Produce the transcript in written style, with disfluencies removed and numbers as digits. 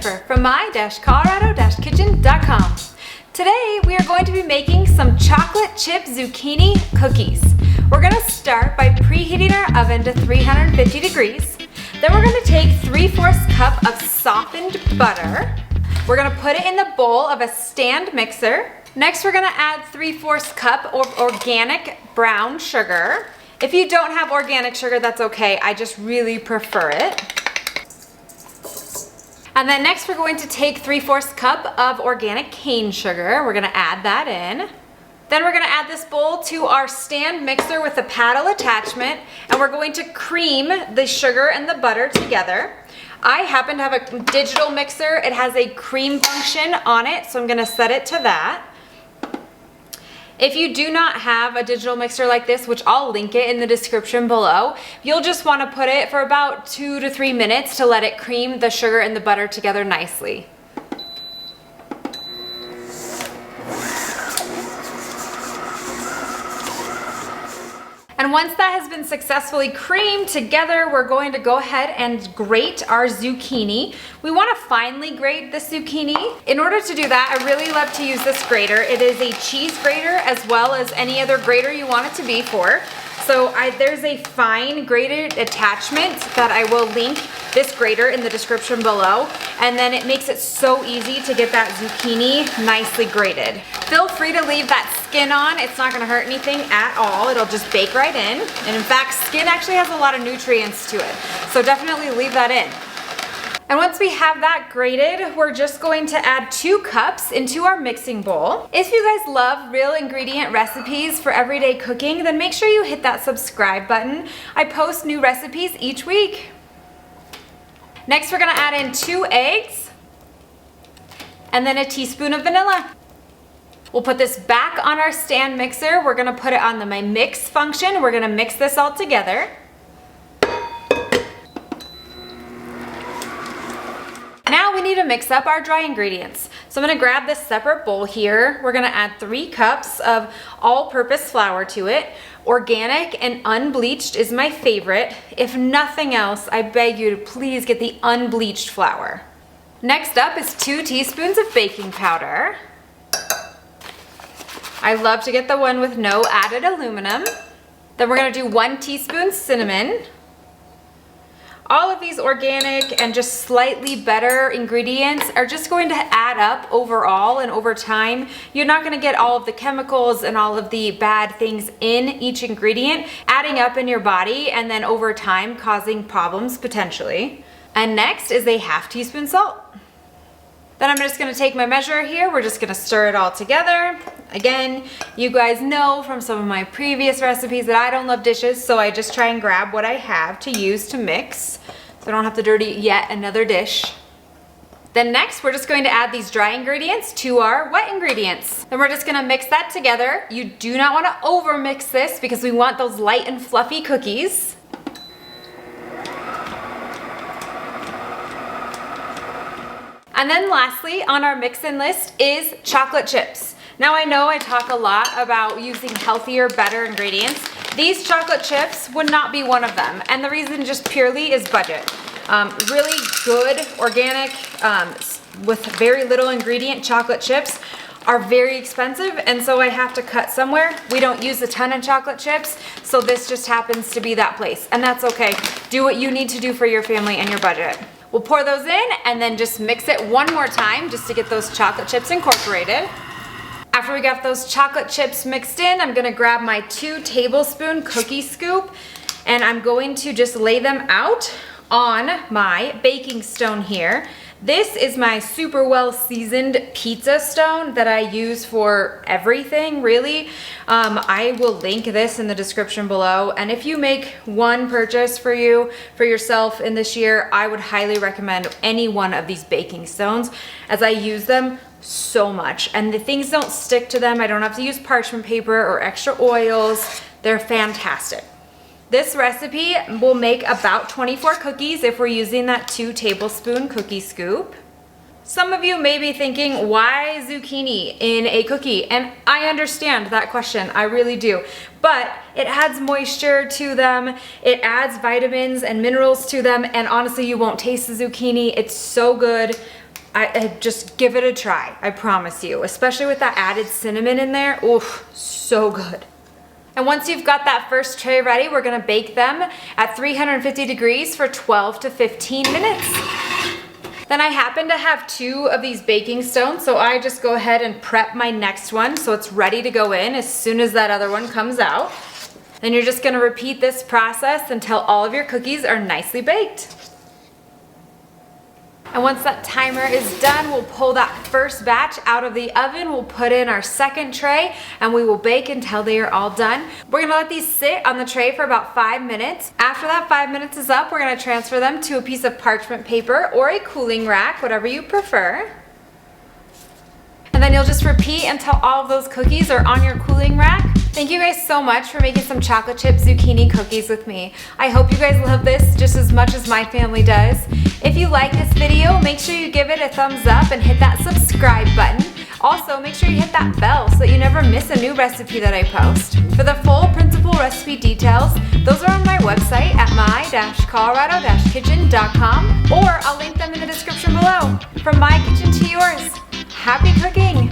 Jennifer from my-colorado-kitchen.com. Today we are going to be making some chocolate chip zucchini cookies. We're going to start by preheating our oven to 350 degrees. Then we're going to take 3/4 cup of softened butter. We're going to put it in the bowl of a stand mixer. Next we're going to add 3/4 cup of organic brown sugar. If you don't have organic sugar, that's okay. I just really prefer it. And then next we're going to take 3/4 cup of organic cane sugar. We're going to add that in. Then we're going to add this bowl to our stand mixer with a paddle attachment, and we're going to cream the sugar and the butter together. I happen to have a digital mixer. It has a cream function on it, so I'm going to set it to that. If you do not have a digital mixer like this, which I'll link it in the description below, you'll just want to put it for about 2 to 3 minutes to let it cream the sugar and the butter together nicely. And once that has been successfully creamed together, we're going to go ahead and grate our zucchini. We want to finely grate the zucchini. In order to do that, I really love to use this grater. It is a cheese grater as well as any other grater you want it to be for. So there's a fine grated attachment that I will link this grater in the description below, and then it makes it so easy to get that zucchini nicely grated. Feel free to leave that skin on. It's not going to hurt anything at all. It'll just bake right in. And in fact, skin actually has a lot of nutrients to it. So definitely leave that in. And once we have that grated, we're just going to add 2 cups into our mixing bowl. If you guys love real ingredient recipes for everyday cooking, then make sure you hit that subscribe button. I post new recipes each week. Next, we're gonna add in 2 eggs and then a teaspoon of vanilla. We'll put this back on our stand mixer. We're gonna put it on my mix function. We're gonna mix this all together. Now we need to mix up our dry ingredients. So I'm gonna grab this separate bowl here. We're gonna add 3 cups of all-purpose flour to it. Organic and unbleached is my favorite. If nothing else, I beg you to please get the unbleached flour. Next up is 2 teaspoons of baking powder. I love to get the one with no added aluminum. Then we're gonna do 1 teaspoon cinnamon. All of these organic and just slightly better ingredients are just going to add up overall, and over time, you're not going to get all of the chemicals and all of the bad things in each ingredient adding up in your body and then over time causing problems potentially. And next is a ½ teaspoon salt. Then I'm just going to take my measure here. We're just going to stir it all together. Again, you guys know from some of my previous recipes that I don't love dishes, so I just try and grab what I have to use to mix, so I don't have to dirty yet another dish. Then next, we're just going to add these dry ingredients to our wet ingredients. Then we're just going to mix that together. You do not want to over mix this because we want those light and fluffy cookies. And then lastly on our mix-in list is chocolate chips. Now I know I talk a lot about using healthier, better ingredients. These chocolate chips would not be one of them. And the reason just purely is budget. Really good, organic, with very little ingredient chocolate chips are very expensive, and so I have to cut somewhere. We don't use a ton of chocolate chips, so this just happens to be that place. And that's okay. Do what you need to do for your family and your budget. We'll pour those in and then just mix it one more time just to get those chocolate chips incorporated. After we got those chocolate chips mixed in, I'm gonna grab my 2 tablespoon cookie scoop and I'm going to just lay them out on my baking stone here. This is my super well seasoned pizza stone that I use for everything, really. I will link this in the description below. And if you make one purchase for yourself in this year, I would highly recommend any one of these baking stones as I use them so much. And the things don't stick to them. I don't have to use parchment paper or extra oils. They're fantastic. This recipe will make about 24 cookies if we're using that 2 tablespoon cookie scoop. Some of you may be thinking, why zucchini in a cookie? And I understand that question, I really do. But it adds moisture to them, it adds vitamins and minerals to them, and honestly, you won't taste the zucchini. It's so good. I just give it a try, I promise you. Especially with that added cinnamon in there. Oof, so good. And once you've got that first tray ready, we're gonna bake them at 350 degrees for 12 to 15 minutes. Then I happen to have 2 of these baking stones, so I just go ahead and prep my next one so it's ready to go in as soon as that other one comes out. Then you're just gonna repeat this process until all of your cookies are nicely baked. And once that timer is done, we'll pull that first batch out of the oven. We'll put in our second tray and we will bake until they are all done. We're gonna let these sit on the tray for about 5 minutes. After that 5 minutes is up, we're gonna transfer them to a piece of parchment paper or a cooling rack, whatever you prefer. And then you'll just repeat until all of those cookies are on your cooling rack. Thank you guys so much for making some chocolate chip zucchini cookies with me. I hope you guys love this just as much as my family does. If you like this video, make sure you give it a thumbs up and hit that subscribe button. Also, make sure you hit that bell so that you never miss a new recipe that I post. For the full principal recipe details, those are on my website at my-colorado-kitchen.com, or I'll link them in the description below. From my kitchen to yours, happy cooking!